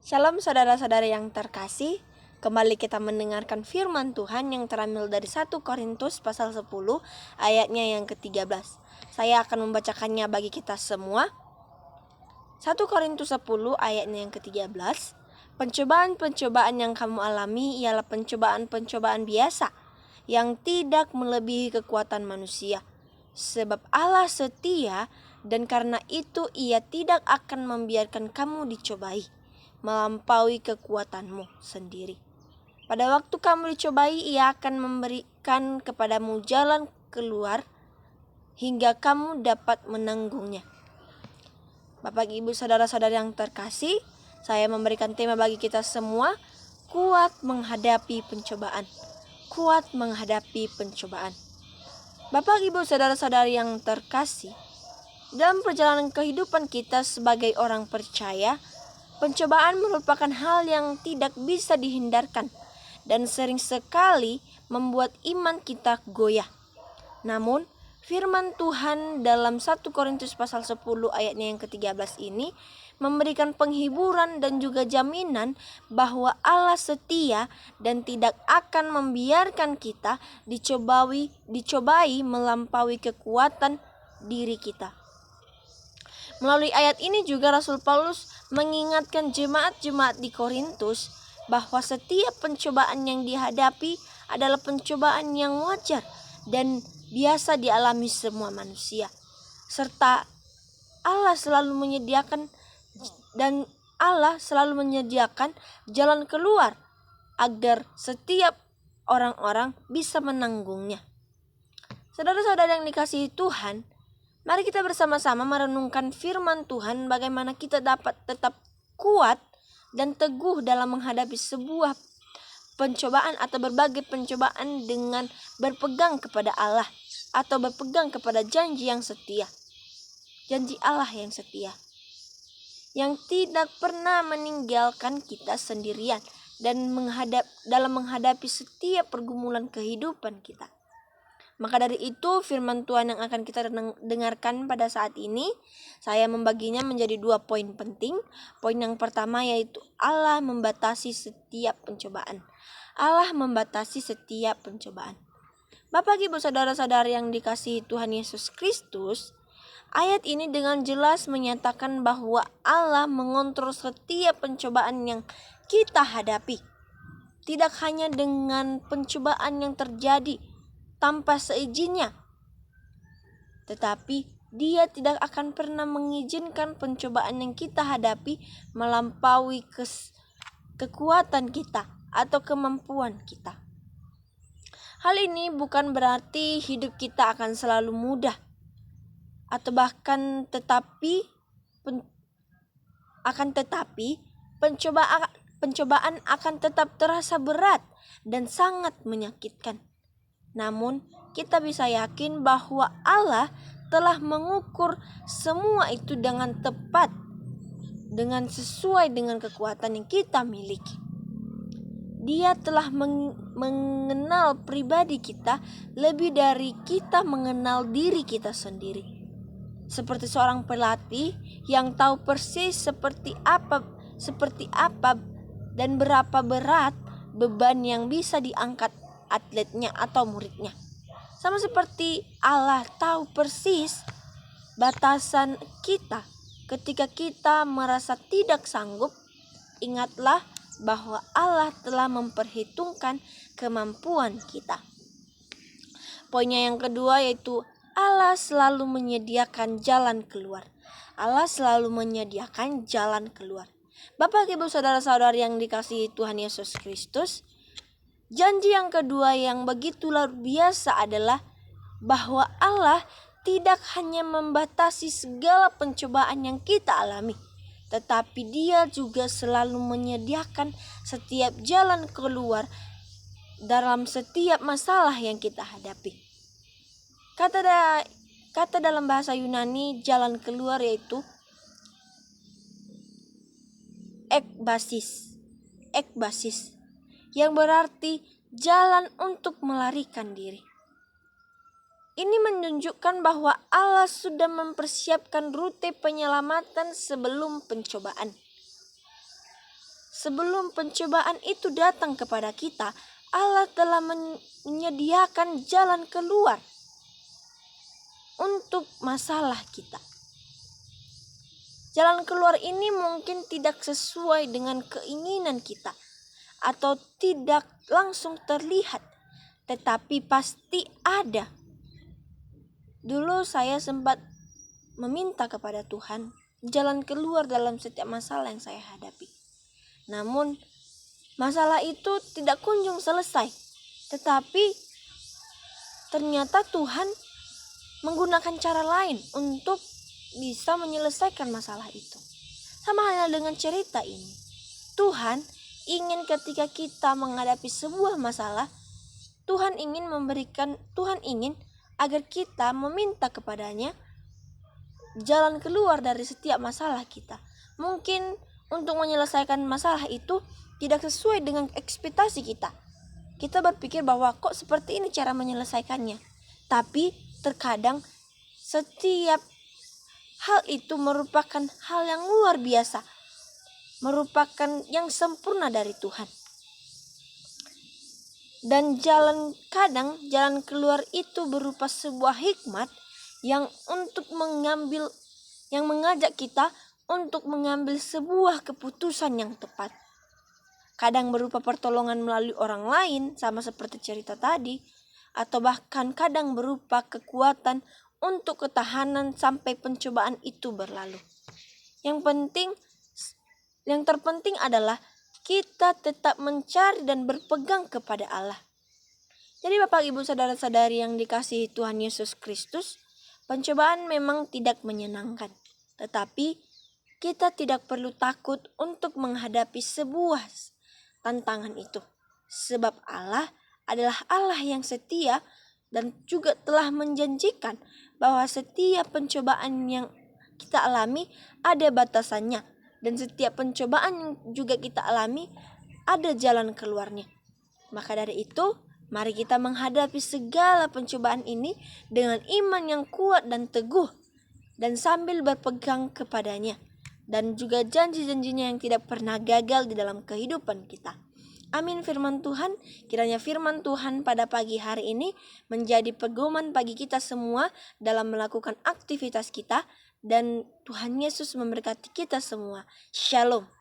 Shalom saudara-saudara yang terkasih, kembali kita mendengarkan firman Tuhan yang terambil dari 1 Korintus pasal 10 ayatnya yang ke-13. Saya akan membacakannya bagi kita semua. 1 Korintus 10 ayatnya yang ke-13. Pencobaan-pencobaan yang kamu alami ialah pencobaan-pencobaan biasa yang tidak melebihi kekuatan manusia. Sebab Allah setia dan karena itu Ia tidak akan membiarkan kamu dicobai melampaui kekuatanmu sendiri. Pada waktu kamu dicobai, Ia akan memberikan kepadamu jalan keluar hingga kamu dapat menanggungnya. Bapak, Ibu, saudara-saudara yang terkasih, saya memberikan tema bagi kita semua, kuat menghadapi pencobaan. Kuat menghadapi pencobaan. Bapak, Ibu, saudara-saudara yang terkasih, dalam perjalanan kehidupan kita sebagai orang percaya, pencobaan merupakan hal yang tidak bisa dihindarkan dan sering sekali membuat iman kita goyah. Namun, firman Tuhan dalam 1 Korintus pasal 10 ayatnya yang ke-13 ini memberikan penghiburan dan juga jaminan bahwa Allah setia dan tidak akan membiarkan kita dicobai melampaui kekuatan diri kita. Melalui ayat ini juga Rasul Paulus mengingatkan jemaat-jemaat di Korintus bahwa setiap pencobaan yang dihadapi adalah pencobaan yang wajar dan biasa dialami semua manusia. Serta Allah selalu menyediakan jalan keluar agar setiap orang-orang bisa menanggungnya. Saudara-saudara yang dikasihi Tuhan, mari kita bersama-sama merenungkan firman Tuhan bagaimana kita dapat tetap kuat dan teguh dalam menghadapi sebuah pencobaan atau berbagai pencobaan dengan berpegang kepada Allah atau berpegang kepada janji yang setia. Janji Allah yang setia, yang tidak pernah meninggalkan kita sendirian dan dalam menghadapi setiap pergumulan kehidupan kita. Maka dari itu firman Tuhan yang akan kita dengarkan pada saat ini, saya membaginya menjadi 2 poin penting. Poin yang pertama yaitu Allah membatasi setiap pencobaan. Allah membatasi setiap pencobaan. Bapak, Ibu, saudara-saudara yang dikasihi Tuhan Yesus Kristus, ayat ini dengan jelas menyatakan bahwa Allah mengontrol setiap pencobaan yang kita hadapi. Tidak hanya dengan pencobaan yang terjadi tanpa seizinnya, tetapi Dia tidak akan pernah mengizinkan pencobaan yang kita hadapi melampaui kekuatan kita atau kemampuan kita. Hal ini bukan berarti hidup kita akan selalu mudah atau bahkan pencobaan akan tetap terasa berat dan sangat menyakitkan. Namun, kita bisa yakin bahwa Allah telah mengukur semua itu dengan tepat, dengan sesuai dengan kekuatan yang kita miliki. Dia telah mengenal pribadi kita lebih dari kita mengenal diri kita sendiri. Seperti seorang pelatih yang tahu persis seperti apa dan berapa berat beban yang bisa diangkat atletnya atau muridnya. Sama seperti Allah tahu persis batasan kita ketika kita merasa tidak sanggup. Ingatlah bahwa Allah telah memperhitungkan kemampuan kita. Poinnya yang kedua yaitu Allah selalu menyediakan jalan keluar. Allah selalu menyediakan jalan keluar. Bapak, Ibu, saudara-saudari yang dikasihi Tuhan Yesus Kristus, janji yang kedua yang begitu luar biasa adalah bahwa Allah tidak hanya membatasi segala pencobaan yang kita alami, tetapi Dia juga selalu menyediakan setiap jalan keluar dalam setiap masalah yang kita hadapi. Kata dalam bahasa Yunani jalan keluar yaitu ekbasis, yang berarti jalan untuk melarikan diri. Ini menunjukkan bahwa Allah sudah mempersiapkan rute penyelamatan sebelum pencobaan. sebelum pencobaan itu datang kepada kita, Allah telah menyediakan jalan keluar untuk masalah kita. Jalan keluar ini mungkin tidak sesuai dengan keinginan kita atau tidak langsung terlihat, tetapi pasti ada. Dulu saya sempat meminta kepada Tuhan jalan keluar dalam setiap masalah yang saya hadapi. Namun masalah itu tidak kunjung selesai, tetapi ternyata Tuhan menggunakan cara lain untuk bisa menyelesaikan masalah itu. Sama halnya dengan cerita ini. Tuhan ingin ketika kita menghadapi sebuah masalah, Tuhan ingin agar kita meminta kepadanya jalan keluar dari setiap masalah kita. Mungkin untuk menyelesaikan masalah itu tidak sesuai dengan ekspektasi kita. Kita berpikir bahwa kok seperti ini cara menyelesaikannya. Tapi terkadang setiap hal itu merupakan hal yang luar biasa, merupakan yang sempurna dari Tuhan. Dan kadang jalan keluar itu berupa sebuah hikmat yang mengajak kita untuk mengambil sebuah keputusan yang tepat. Kadang berupa pertolongan melalui orang lain, sama seperti cerita tadi, atau bahkan kadang berupa kekuatan untuk ketahanan sampai pencobaan itu berlalu. Yang terpenting adalah kita tetap mencari dan berpegang kepada Allah. Jadi Bapak Ibu saudara-saudari yang dikasihi Tuhan Yesus Kristus, pencobaan memang tidak menyenangkan. Tetapi kita tidak perlu takut untuk menghadapi sebuah tantangan itu. Sebab Allah adalah Allah yang setia dan juga telah menjanjikan bahwa setiap pencobaan yang kita alami ada batasannya. Dan setiap pencobaan yang juga kita alami ada jalan keluarnya. Maka dari itu, mari kita menghadapi segala pencobaan ini dengan iman yang kuat dan teguh, dan sambil berpegang kepadanya, dan juga janji-janjinya yang tidak pernah gagal di dalam kehidupan kita. Amin firman Tuhan. Kiranya firman Tuhan pada pagi hari ini menjadi pedoman bagi kita semua dalam melakukan aktivitas kita, dan Tuhan Yesus memberkati kita semua. Shalom.